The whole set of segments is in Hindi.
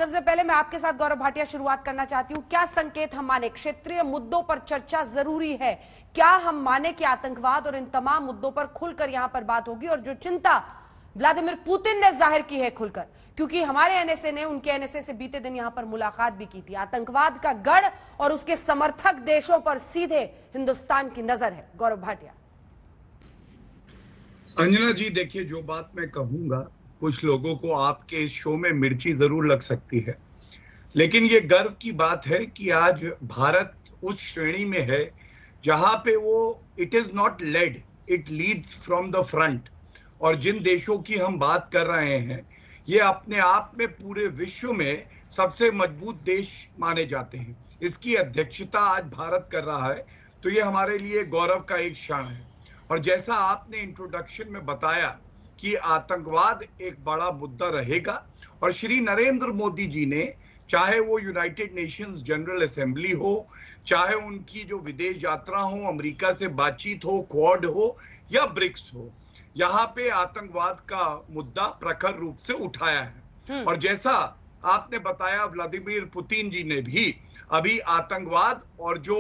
सबसे पहले मैं आपके साथ गौरव भाटिया शुरुआत करना चाहती हूं। क्या संकेत हम माने, क्षेत्रीय मुद्दों पर चर्चा जरूरी है, क्या हम माने कि आतंकवाद और इन तमाम मुद्दों पर खुलकर यहां पर बात होगी? और जो चिंता व्लादिमीर पुतिन ने जाहिर की है खुलकर, क्योंकि हमारे एनएसए ने उनके एनएसए से बीते दिन यहां पर मुलाकात भी की थी, आतंकवाद का गढ़ और उसके समर्थक देशों पर सीधे हिंदुस्तान की नजर है। गौरव भाटिया। अंजना जी, देखिए, जो बात मैं कहूंगा कुछ लोगों को आपके इस शो में मिर्ची जरूर लग सकती है, लेकिन ये गर्व की बात है कि आज भारत उस श्रेणी में है जहां पे वो it is not led, it leads from the front. और जिन देशों की हम बात कर रहे हैं ये अपने आप में पूरे विश्व में सबसे मजबूत देश माने जाते हैं। इसकी अध्यक्षता आज भारत कर रहा है, तो ये हमारे लिए गौरव का एक क्षण है। और जैसा आपने इंट्रोडक्शन में बताया कि आतंकवाद एक बड़ा मुद्दा रहेगा, और श्री नरेंद्र मोदी जी ने, चाहे वो यूनाइटेड नेशंस जनरल असेंबली हो, चाहे उनकी जो विदेश यात्रा हो, अमेरिका से बातचीत हो, क्वाड हो या ब्रिक्स हो, यहाँ पे आतंकवाद का मुद्दा प्रखर रूप से उठाया है। और जैसा आपने बताया, व्लादिमीर पुतिन जी ने भी अभी आतंकवाद और जो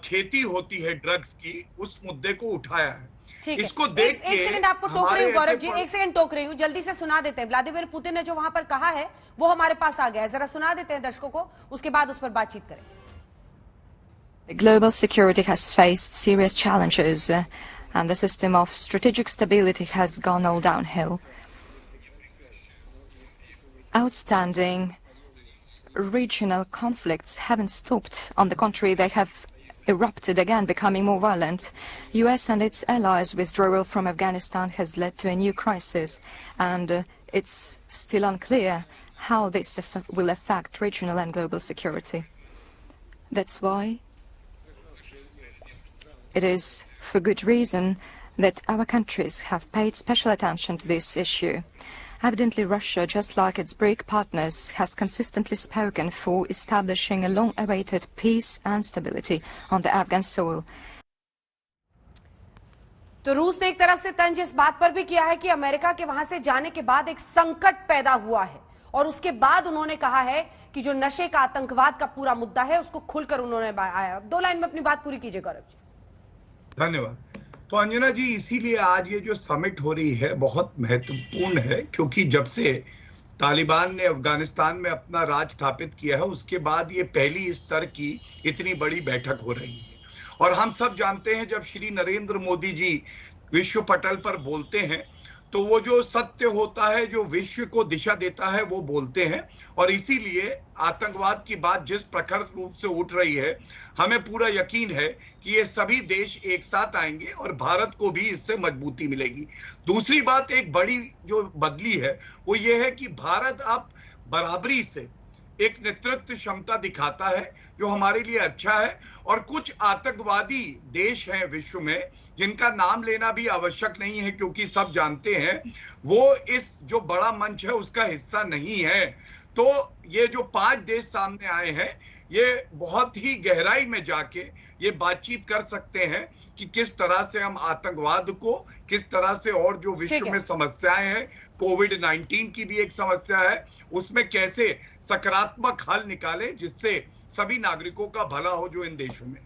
खेती होती है ड्रग्स की, उस मुद्दे को उठाया है। इसको देख के एक सेकंड आपको टोक रही हूँ गौरव जी, एक सेकंड टोक रही हूँ, जल्दी से सुना देते हैं। व्लादिमीर पुतिन ने जो वहां पर कहा है वो हमारे पास आ गया है, जरा सुना देते हैं दर्शकों को, उसके बाद उस पर बातचीत करें। Global security has faced serious challenges, and the system of strategic stability has gone all downhill. Outstanding regional conflicts haven't stopped. On the contrary, they have erupted again, becoming more violent. US and its allies' withdrawal from Afghanistan has led to a new crisis, and it's still unclear how this will affect regional and global security. That's why it is for good reason that our countries have paid special attention to this issue. Evidently, Russia, just like its BRIC partners, has consistently spoken for establishing a long-awaited peace and stability on the Afghan soil. तो रूस ने एक तरफ से तंज इस बात पर भी किया है कि अमेरिका के वहां से जाने के बाद एक संकट पैदा हुआ है, और उसके बाद उन्होंने कहा है कि जो नशे का आतंकवाद का पूरा मुद्दा है उसको खुलकर उन्होंने आया। 2 लाइन में अपनी बात पूरी कीजिए गौरव जी। धन्यवाद। तो अंजना जी, इसीलिए आज ये जो समिट हो रही है बहुत महत्वपूर्ण है, क्योंकि जब से तालिबान ने अफगानिस्तान में अपना राज स्थापित किया है उसके बाद ये पहली स्तर की इतनी बड़ी बैठक हो रही है। और हम सब जानते हैं, जब श्री नरेंद्र मोदी जी विश्व पटल पर बोलते हैं तो वो जो सत्य होता है, जो विश्व को दिशा देता है, वो बोलते हैं। और इसीलिए आतंकवाद की बात जिस प्रखर रूप से उठ रही है, हमें पूरा यकीन है कि ये सभी देश एक साथ आएंगे और भारत को भी इससे मजबूती मिलेगी। दूसरी बात एक बड़ी जो बदली है वो ये है कि भारत अब बराबरी से एक नेतृत्व क्षमता दिखाता है, जो हमारे लिए अच्छा है। और कुछ आतंकवादी देश हैं विश्व में जिनका नाम लेना भी आवश्यक नहीं है, क्योंकि सब जानते हैं वो इस जो बड़ा मंच है उसका हिस्सा नहीं है। तो ये जो 5 देश सामने आए हैं, ये बहुत ही गहराई में जाके ये बातचीत कर सकते हैं कि किस तरह से हम आतंकवाद को, किस तरह से, और जो विश्व में समस्याएं हैं, कोविड-19 की भी एक समस्या है, उसमें कैसे सकारात्मक हल निकाले जिससे सभी नागरिकों का भला हो जो इन देशों में।